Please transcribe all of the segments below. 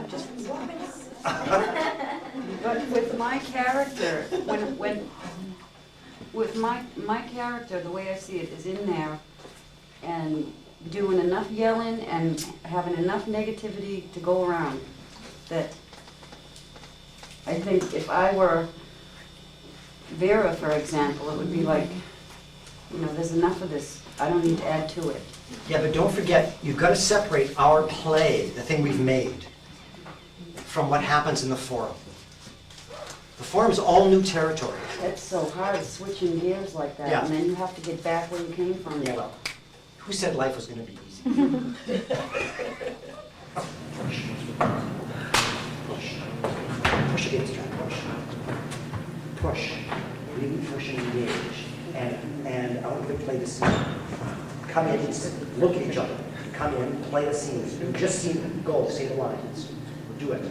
just. But with my character, with my character, the way I see it is in there, and doing enough yelling and having enough negativity to go around, that I think if I were Vera, for example, it would be like, there's enough of this. I don't need to add to it. Yeah, but don't forget, you've got to separate our play, the thing we've made, from what happens in the forum. The forum is all new territory. That's so hard, switching gears like that, Yeah. and then you have to get back where you came from. Yeah, well, who said life was going to be easy? Push. Push. Push against her. Push. Push. Really push and engage. And out of the play the scene. Come in, look at each other. Come in, play the scenes. Just see them. Go, say the lines. Do it.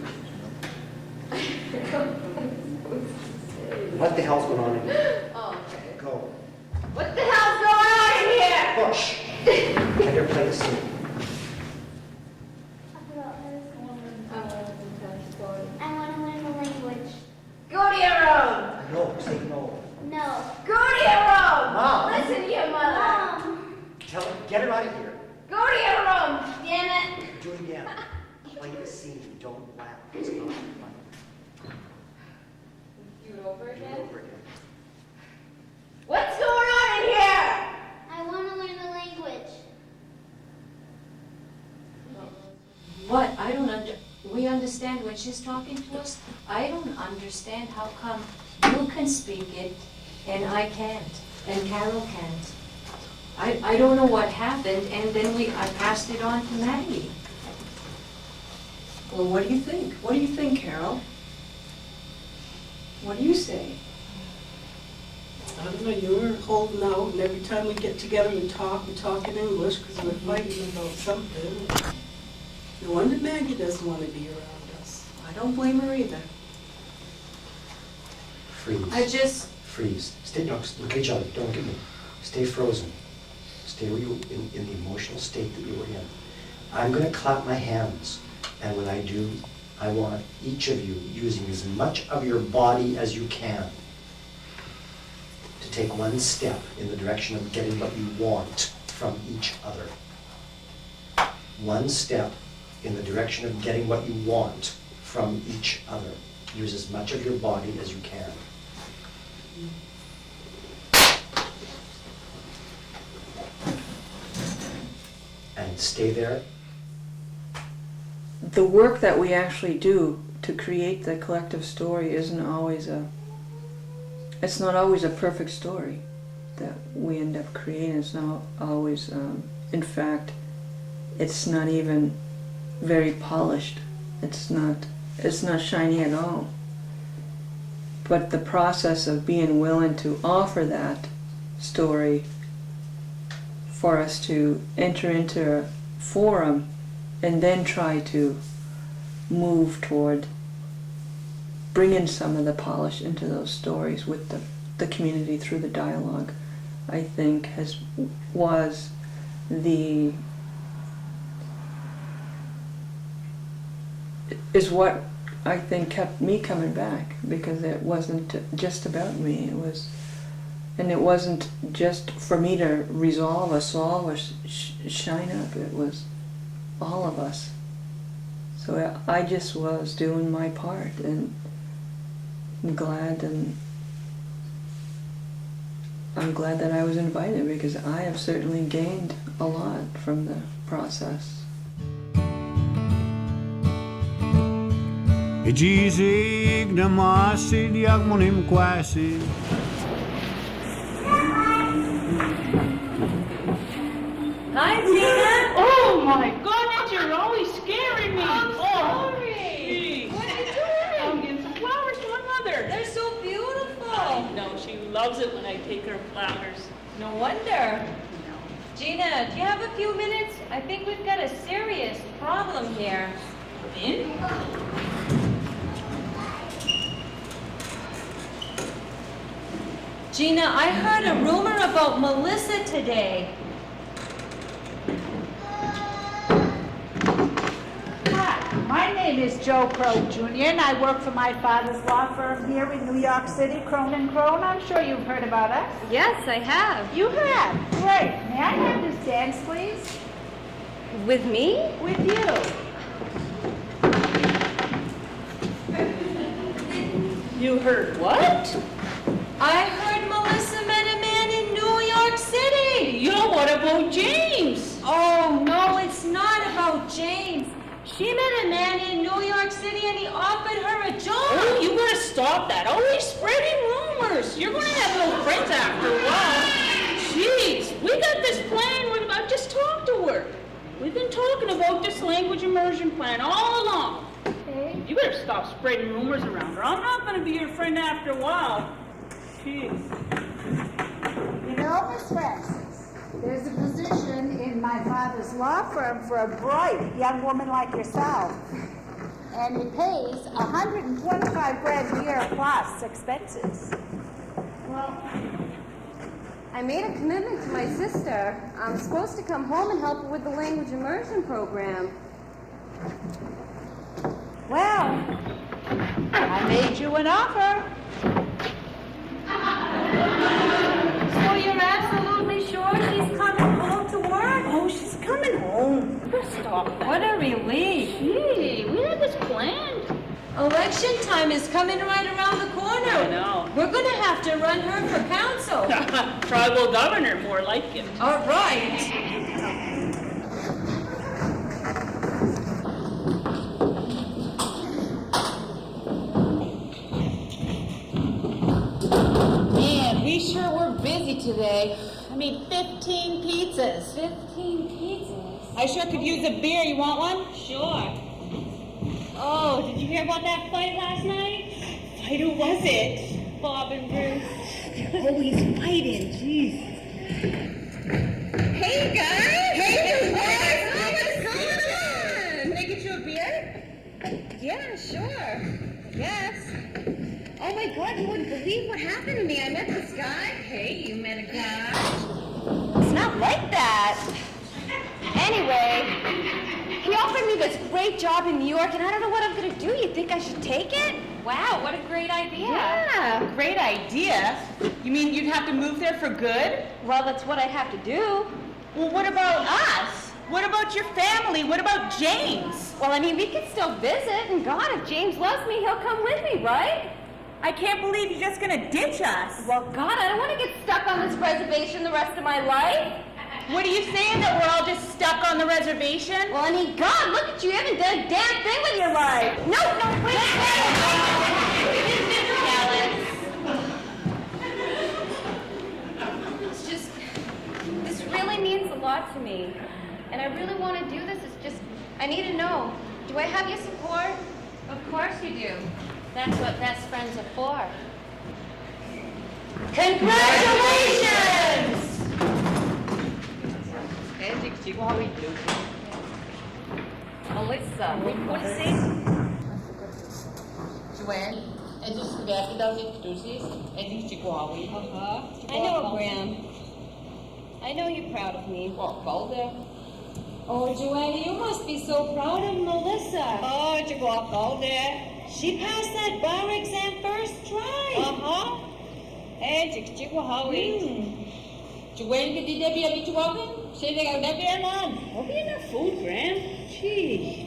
What the hell's going on in here? Oh, okay. Go. What the hell's going on in here? Push. Can you play the scene? I want to learn the language. Go to your room. No, say no. No. Go to your room. Mom. Listen to your mother. Mom. Tell her, get her out of here. Go to your room. Damn it. Do it again. Play the scene. Don't laugh. It's not fun. Do it over Do it again. over again. What's going on in here? I want to learn the language. What? I don't we understand when she's talking to us. I don't understand how come you can speak it and I can't, and Carol can't. I don't know what happened, and then I passed it on to Maggie. Well, what do you think? What do you think, Carol? What do you say? I don't know, you were holding out, and every time we get together and talk in English because we're fighting about something. No wonder Maggie doesn't want to be around us. I don't blame her either. Freeze. Freeze. Stay, no, look at each other. Don't look at me. Stay frozen. Stay where you, in the emotional state that you were in. I'm going to clap my hands, and when I do, I want each of you using as much of your body as you can to take one step in the direction of getting what you want from each other. One step in the direction of getting what you want from each other. Use as much of your body as you can. And stay there. The work that we actually do to create the collective story isn't always it's not always a perfect story that we end up creating. It's not always, in fact, it's not even very polished. It's not shiny at all. But the process of being willing to offer that story for us to enter into a forum and then try to move toward bringing some of the polish into those stories with the community through the dialogue, I think is what I think kept me coming back, because it wasn't just about me. It wasn't just for me to resolve or solve or shine up. It was all of us. So I just was doing my part, and I'm glad that I was invited, because I have certainly gained a lot from the process. Hi, Tina. Oh my goodness, you're always scaring me. I'm sorry. Geez. What are you doing? I'm getting some flowers for my mother. They're so beautiful. I know, she loves it when I take her flowers. No wonder. Gina, do you have a few minutes? I think we've got a serious problem here. In? Gina, I heard a rumor about Melissa today. Hi, my name name is Joe Crow Jr., and I work for my father's law firm here in New York City, Crone & Crone. I'm sure you've heard about us. Yes, I have. You have? Great. May I have this dance, please? With me? With you. You heard what? I heard Melissa met a man in New York City. Yo, what about James? Oh, no, it's not about James. She met a man in New York City and he offered her a job. Oh, you gotta stop that. Always spreading rumors. You're gonna have no friends after a while. Jeez, we got this plan. I've just talked to her. We've been talking about this language immersion plan all along. Okay. You better stop spreading rumors around her. I'm not gonna be your friend after a while. Jeez. You know, Miss Francis, there's a position in my father's law firm for a bright young woman like yourself. And it pays $125,000 a year plus expenses. Well, I made a commitment to my sister. I'm supposed to come home and help her with the language immersion program. Well, I made you an offer. So you're absolutely sure she's coming home to work? Oh, she's coming home. You better stop that. What a relief. Gee, we had this planned. Election time is coming right around the corner. I know. We're going to have to run her for council. Tribal governor, more like it. All right. Man, we sure were busy today. I mean, 15 pizzas. 15 pizzas. I sure could use a beer. You want one? Sure. Oh, did you hear about that fight last night? Fight, who was it? Bob and Bruce. They're always fighting, jeez. Hey, guys! Hey, guys! Oh, what's going on? Can I get you a beer? Yeah, sure. Yes. Oh my God, you wouldn't believe what happened to me. I met this guy. Hey, you met a guy. It's not like that. Anyway, he offered me this great job in New York, and I don't know what I'm going to do. You think I should take it? Wow, what a great idea. Yeah, great idea. You mean you'd have to move there for good? Well, that's what I have to do. Well, what about us? What about your family? What about James? Well, I mean, we can still visit, and God, if James loves me, he'll come with me, right? I can't believe you're just gonna ditch us. Well, God, I don't want to get stuck on this reservation the rest of my life. What are you saying, that we're all just stuck on the reservation? Well, I mean, God, look at you. You haven't done a damn thing with your life. No, wait. It's just, this really means a lot to me. And I really want to do this. It's just, I need to know. Do I have your support? Of course you do. That's what best friends are for. Congratulations! Melissa, what is it? Joanne, and just forget those excuses, and you should go away. I know, Graham. I know you're proud of me. Well, go there. Oh, Joanna, you must be so proud of Melissa. Oh, you go there. She passed that bar exam first try. And you go away. Joanne, did they be able to walk in? Say they got that there, Mom. Hope you enough food, Graham. Gee.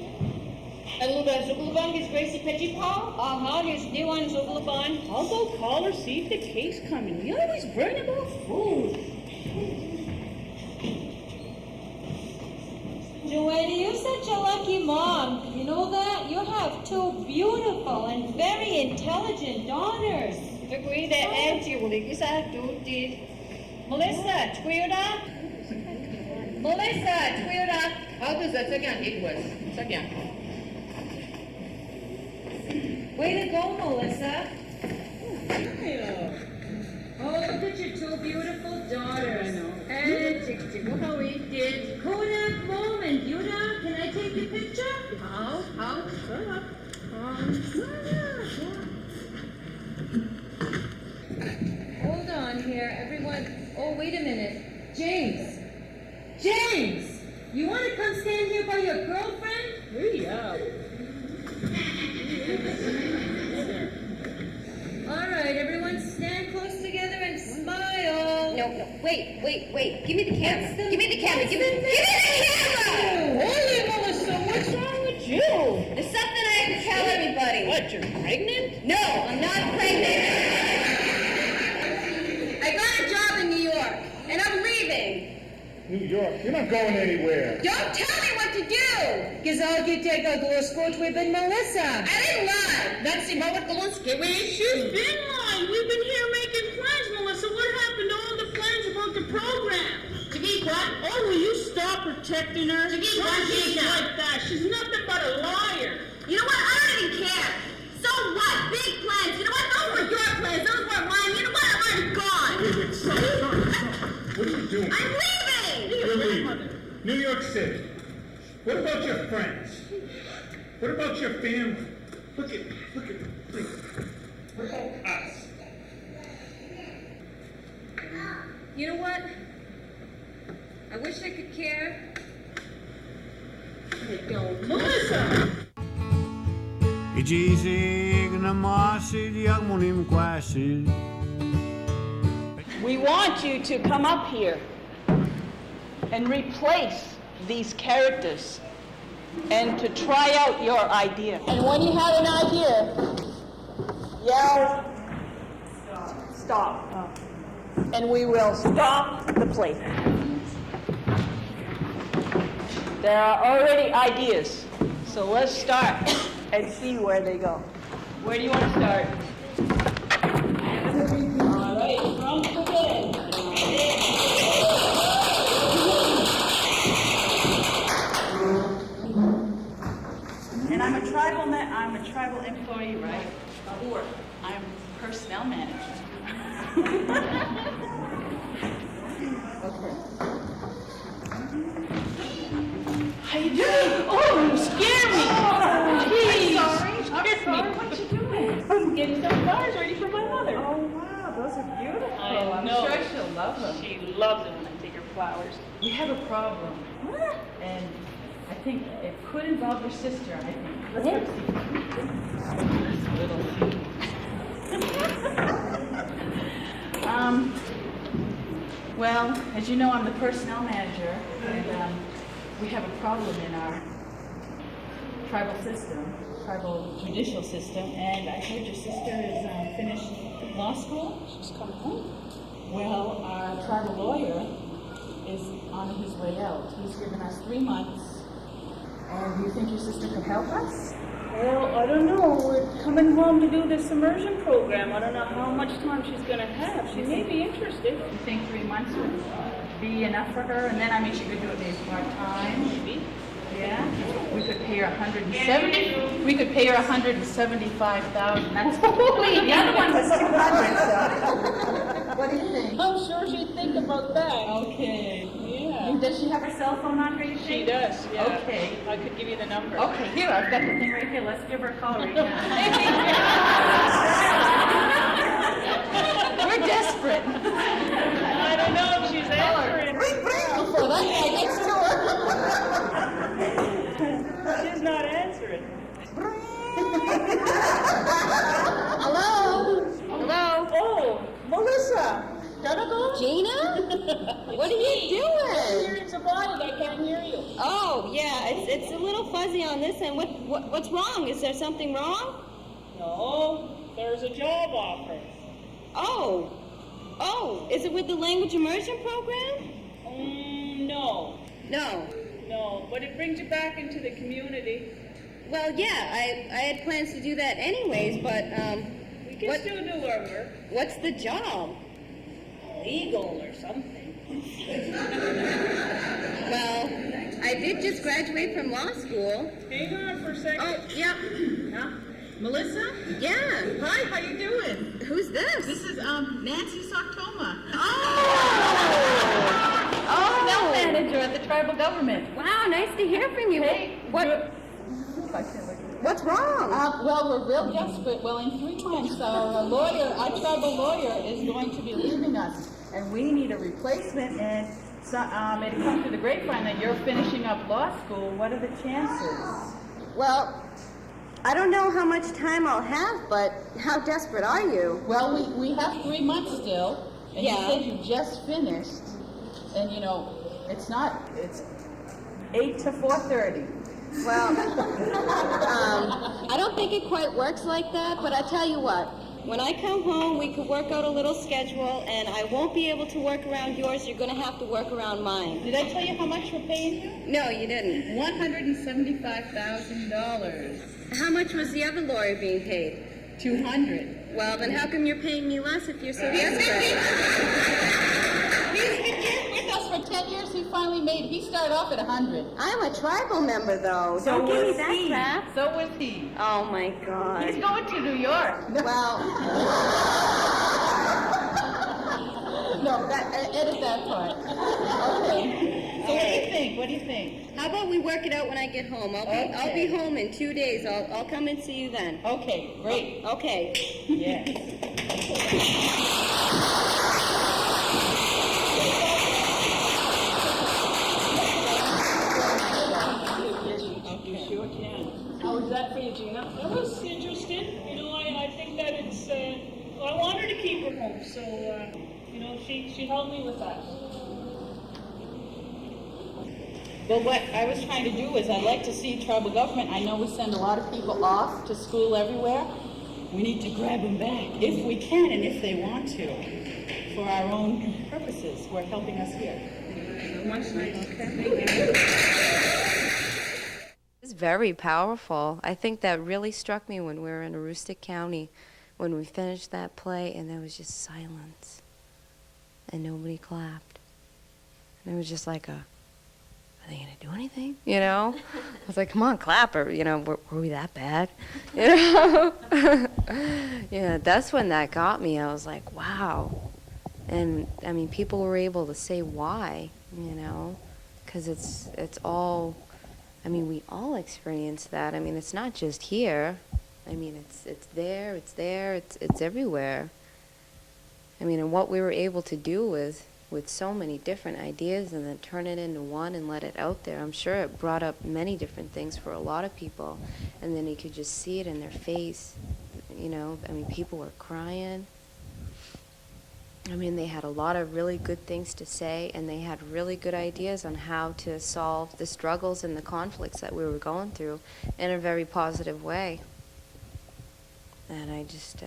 A little bit of Zuglabong is Gracie Petty Paul. There's new on Zuglabon. I'll go call her, see if the cake's coming. You always bring about food. Joanna, you're such a lucky mom. You know that? You have two beautiful and very intelligent daughters. Agree that Auntie will leave us out to did. Melissa, Twilda. Melissa, Twilda. How does that again? It was. Again. Way to go, Melissa. Oh, look at your two beautiful daughters. And how we did. Kodak moment, Yuda. Can I take your picture? How? Sure. Hold on here, everyone. Oh, wait a minute. James! You want to come stand here by your girlfriend? Hurry up. Wait. Give me the camera. Give me the camera. Holy Melissa, what's wrong with you? There's something I have to tell everybody. What, you're pregnant? No, I'm not pregnant. I got a job in New York, and I'm leaving. New York, you're not going anywhere. Don't tell me what to do. Gesagt tego głoskot with Melissa. I didn't lie. That's about what She's been lying. We've been here making plans, Melissa. What happened to all the plans about the program? Oh, will you stop protecting her? She's like that. She's nothing but a liar. You know what? I don't even care. So what? Big plans. You know what? Those were your plans. Those weren't mine. You know what? I'm already gone. Wait, stop. What are you doing? I'm leaving. You're leaving. New York City. What about your friends? What about your family? Look at me, please. What about us? You know what? I wish I could care. I don't. Melissa! We want you to come up here and replace these characters and to try out your idea. And when you have an idea, yell, stop. And we will stop the play. There are already ideas, so let's start and see where they go. Where do you want to start? All right, from the beginning. And I'm a tribal employee, right? Or I'm personnel manager. Okay. How you doing? Oh, you scared me. Jeez. I'm sorry. What you doing? I'm getting some flowers ready for my mother. Oh, wow. Those are beautiful. I'm sure she'll love them. She loves it when I take her flowers. We have a problem. What? And I think it could involve your sister, I think. Let's go see. Well, as you know, I'm the personnel manager, and we have a problem in our tribal judicial system, and I heard your sister is finished law school. She's coming home. Well, our tribal lawyer is on his way out. He's given us 3 months. And do you think your sister could help us? Well, I don't know. We're coming home to do this immersion program. I don't know how much time she's going to have. She may be interested. You think 3 months would be enough for her? And then, she could do it maybe part-time. Maybe. Yeah. We could pay her $170,000. We could pay her $175,000. That's the other one was $200,000. So. What do you think? I'm sure she'd think about that. Okay. Yeah. And does she have her cell phone on her? You think? She does, yeah. Okay. I could give you the number. Okay, here, I've got the thing right here. Let's give her a call right now. We're desperate. I don't know if she's answering. Before that guy gets to her. She's not answering. Hello? Oh, Melissa. Gina? What are you doing? It's about it. I can't hear you. Oh, yeah, it's a little fuzzy on this end. What's wrong? Is there something wrong? No, there's a job offer. Oh, is it with the language immersion program? No. No, but it brings you back into the community. Well, yeah, I had plans to do that anyways, but, We can still do our work. what's the job? Legal or something. Well, I did just graduate from law school. Hang on for a second. Oh, yeah. Huh? Melissa? Yeah. Hi, how you doing? Who's this? This is Nancy Soktoma. Personnel manager at the tribal government. Wow, nice to hear from you. Hey, What's wrong? Well, we're real desperate. Well, in 3 months, our tribal lawyer is going to be leaving us, and we need a replacement. And so, it comes to the grapevine that you're finishing up law school. What are the chances? Well, I don't know how much time I'll have, but how desperate are you? Well, we have 3 months still, And you said you just finished, and you know, it's 8 to 4:30. Well, I don't think it quite works like that, but I tell you what, when I come home, we could work out a little schedule, and I won't be able to work around yours. You're going to have to work around mine. Did I tell you how much we're paying you? No, you didn't. $175,000. How much was the other lawyer being paid? $200. Well, then how come you're paying me less if you're so desperate? He's been here with us for 10 years. He started off at 100. I'm a tribal member, though. So Don't give me was that he. crap. So was he. Oh, my God. He's going to New York. Well... No, edit that part. Okay. So what do you think? How about we work it out when I get home? I'll be home in 2 days. I'll come and see you then. Okay, great. Okay. Yes. How was that for you, Gina? I was interested. You know, I think that it's, I want her to keep her home, so, you know, she helped me with that. Well, what I was trying to do is I'd like to see tribal government. I know we send a lot of people off to school everywhere. We need to grab them back if we can and if they want to for our own purposes. We're helping us here. It's very powerful. I think that really struck me when we were in Aroostook County, when we finished that play, and there was just silence, and nobody clapped. And it was just like are they gonna do anything? You know? I was like, come on, clap, or, you know, were we that bad? You know? Yeah, that's when that got me. I was like, wow. And, I mean, people were able to say why, you know, because it's all... I mean, we all experience that. I mean, it's not just here. I mean, it's there, it's everywhere. I mean, and what we were able to do with so many different ideas and then turn it into one and let it out there, I'm sure it brought up many different things for a lot of people. And then you could just see it in their face, you know. I mean, people were crying. I mean, they had a lot of really good things to say, and they had really good ideas on how to solve the struggles and the conflicts that we were going through in a very positive way. And I just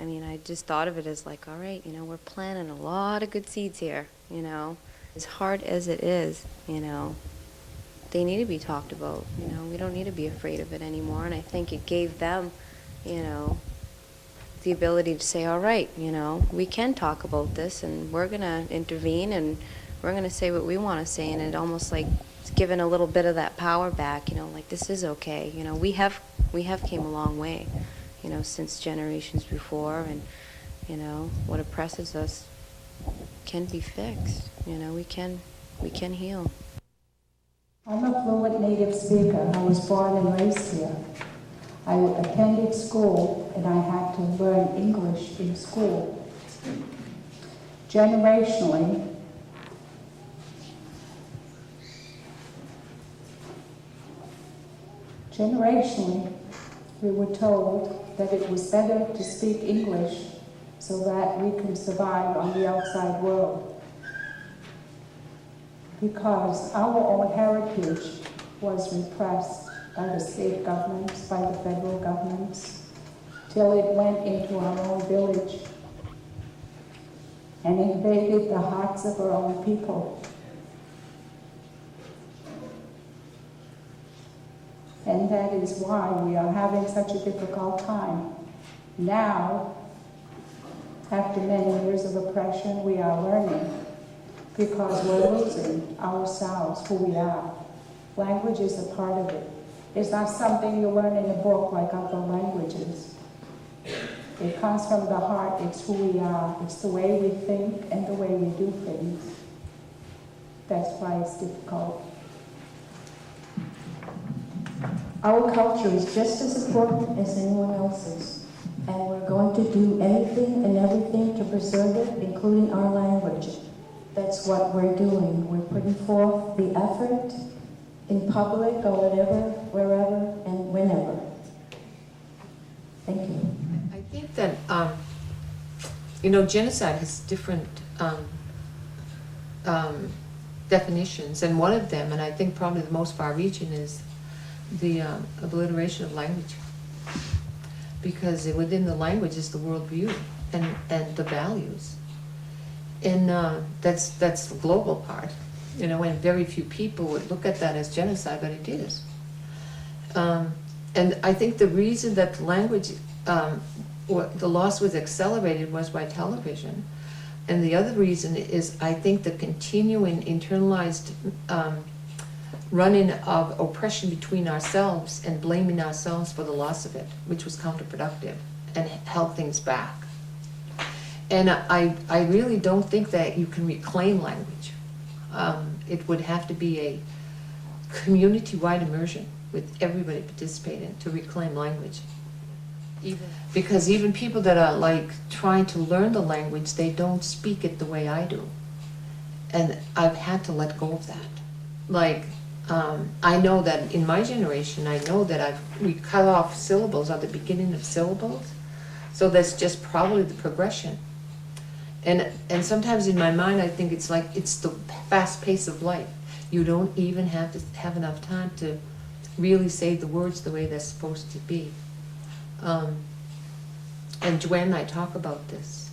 thought of it as like, all right, you know, we're planting a lot of good seeds here, you know. As hard as it is, you know, they need to be talked about, you know. We don't need to be afraid of it anymore, and I think it gave them, you know, the ability to say, all right, you know, we can talk about this, and we're going to intervene, and we're going to say what we want to say, and it almost like it's given a little bit of that power back, you know, like this is okay. You know, we have came a long way, you know, since generations before, and, you know, what oppresses us can be fixed. You know, we can heal. I'm a fluent native speaker. I was born and raised here. I attended school and I had to learn English in school. Generationally, we were told that it was better to speak English so that we can survive on the outside world. Because our own heritage was repressed by the state governments, by the federal governments, till it went into our own village and invaded the hearts of our own people. And that is why we are having such a difficult time. Now, after many years of oppression, we are learning, because we're losing ourselves, who we are. Language is a part of it. It's not something you learn in a book like other languages. It comes from the heart. It's who we are. It's the way we think and the way we do things. That's why it's difficult. Our culture is just as important as anyone else's, and we're going to do anything and everything to preserve it, including our language. That's what we're doing. We're putting forth the effort in public or whatever, wherever, and whenever. Thank you. I think that, you know, genocide has different definitions, and one of them, and I think probably the most far-reaching, is the obliteration of language. Because within the language is the worldview and the values. And that's the global part, you know, and very few people would look at that as genocide, but it is. And I think the reason that the language, the loss was accelerated was by television. And the other reason is, I think, the continuing internalized running of oppression between ourselves and blaming ourselves for the loss of it, which was counterproductive and held things back. And I really don't think that you can reclaim language. It would have to be a community-wide immersion with everybody participating to reclaim language. Because even people that are like trying to learn the language, they don't speak it the way I do. And I've had to let go of that. Like, I know that in my generation, I know that we cut off syllables at the beginning of syllables. So that's just probably the progression. And sometimes in my mind, I think it's like, it's the fast pace of life. You don't even have to have enough time to really say the words the way they're supposed to be. And Joanne and I talk about this.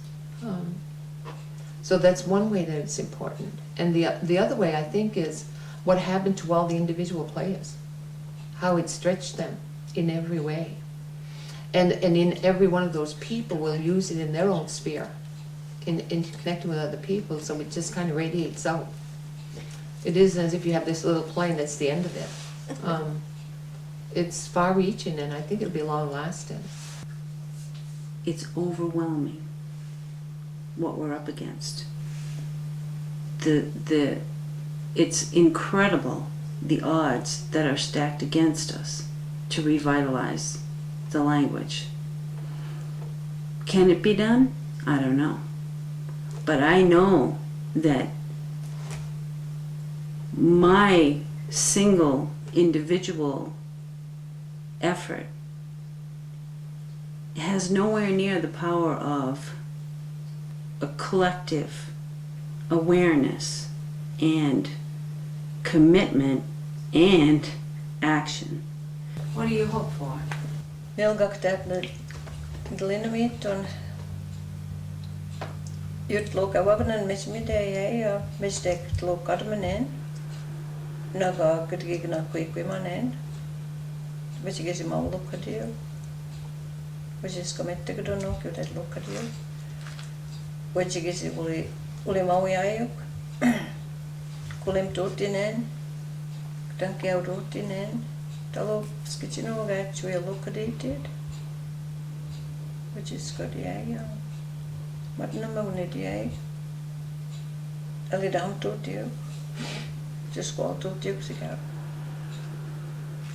So that's one way that it's important. And the other way, I think, is what happened to all the individual players, how it stretched them in every way. And in every one of those people will use it in their own sphere, in connecting with other people, so it just kind of radiates out. It is as if you have this little plane that's the end of it. It's far-reaching, and I think it'll be long-lasting. It's overwhelming what we're up against. It's incredible the odds that are stacked against us to revitalize the language. Can it be done? I don't know. But I know that my single individual effort has nowhere near the power of a collective awareness and commitment and action. What do you hope for? Melgaktat Glinamit on Jutloka Wagnan Miss Midday or Mistake Lokadamanen Naga could gigna quick women, which is him all look at you, which is committed to know you that look at you, which is Ulimawi Ayuk, Kulim Tutinen, Tankia Rutinen, Talo Skitchino actually located, which is good, yeah. What number need you? A little down to you. Just go to Juxica.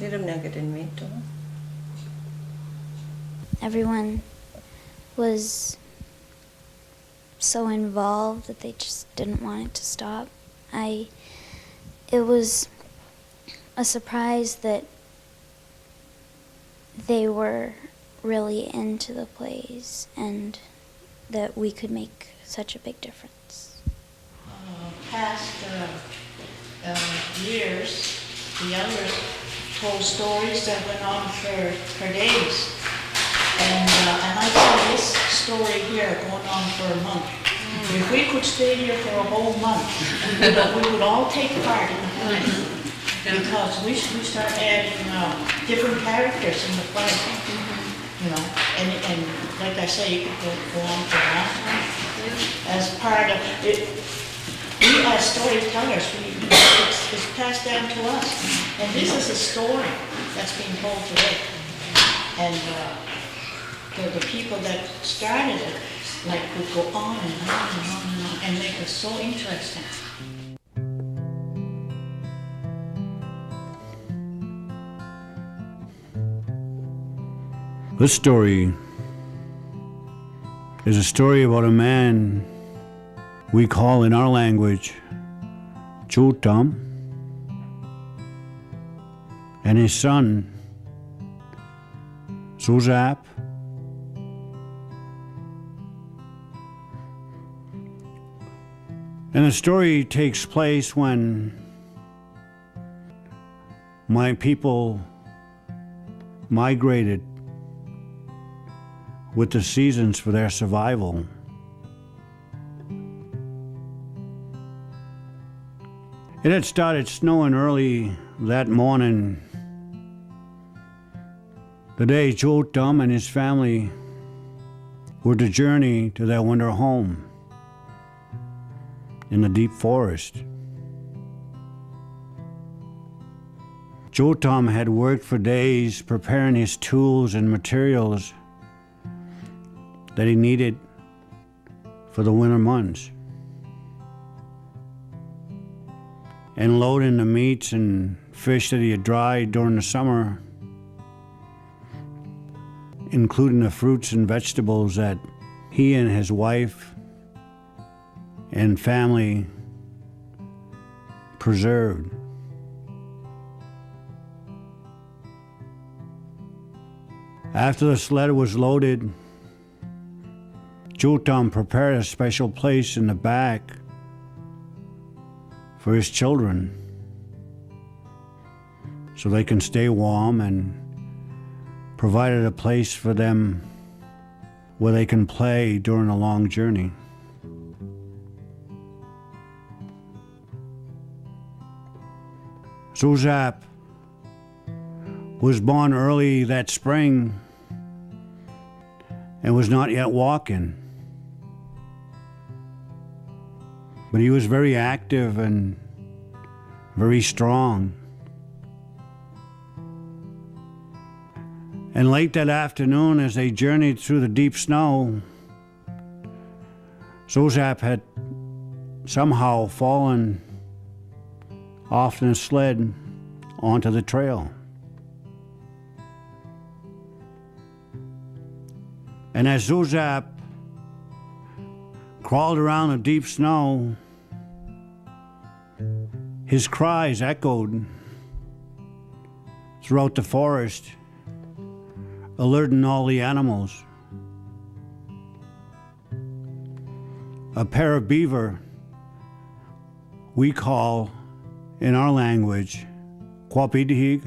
You don't get in me too. Everyone was so involved that they just didn't want it to stop. It was a surprise that they were really into the plays and that we could make such a big difference. Past years, the elders told stories that went on for days. And I saw this story here going on for a month. If we could stay here for a whole month, we would all take part in the play. Because we start adding different characters in the play. You know, and like I say, you could go on for that. As part of it, we as storytellers, it's passed down to us. And this is a story that's being told today. And the people that started it, like, would go on and on and on and on, and make it so interesting. This story is a story about a man we call in our language Chutam and his son Suzap And the story takes place when my people migrated with the seasons for their survival. It had started snowing early that morning, the day Joe Dum and his family were to journey to their winter home in the deep forest. Joe Dum had worked for days preparing his tools and materials that he needed for the winter months, and loading the meats and fish that he had dried during the summer, including the fruits and vegetables that he and his wife and family preserved. After the sled was loaded, Jotam prepared a special place in the back for his children so they can stay warm, and provided a place for them where they can play during a long journey. Zuzap was born early that spring and was not yet walking. But he was very active and very strong. And late that afternoon, as they journeyed through the deep snow, Zuzap had somehow fallen off in a sled onto the trail. And as Zuzap crawled around the deep snow, his cries echoed throughout the forest, alerting all the animals. A pair of beaver, we call in our language Quapidhig,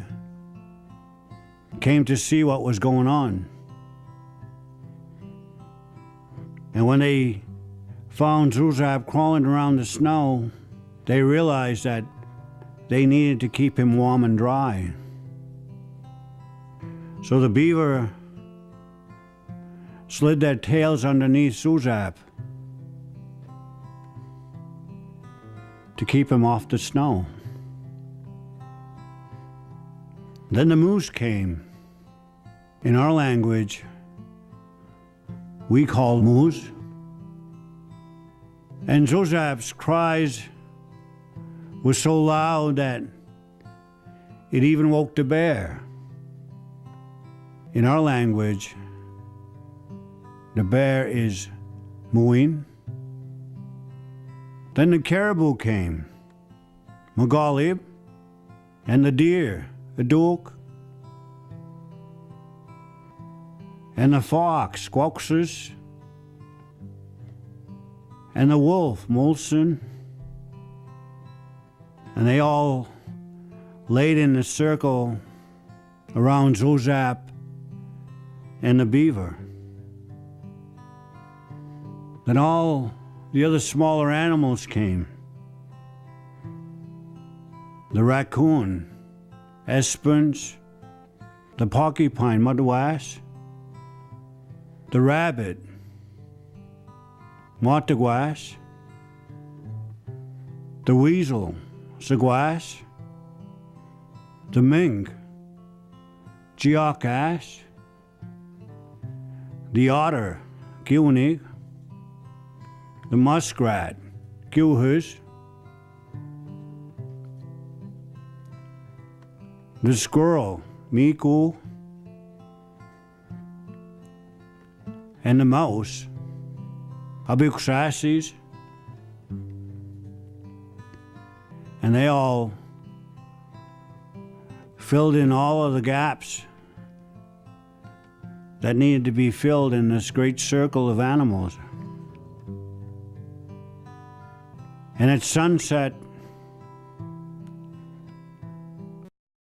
came to see what was going on. And when they found Zuzap crawling around the snow, they realized that they needed to keep him warm and dry. So the beaver slid their tails underneath Zuzap to keep him off the snow. Then the moose came. In our language, we call moose. And Zuzap's cries were so loud that it even woke the bear. In our language, the bear is Muin. Then the caribou came, Magalib, and the deer, Aduk, and the fox, Squawkses, and the wolf, Molson, and they all laid in a circle around Zuzap and the beaver. Then all the other smaller animals came. The raccoon, Espins, the porcupine, Mudwash, the rabbit, Mottagwash, the weasel, Sagwash, the mink, Geocache, the otter, Gilnig, the muskrat, Gilhus, the squirrel, Miku, and the mouse, Abiksassis, and they all filled in all of the gaps that needed to be filled in this great circle of animals. And at sunset,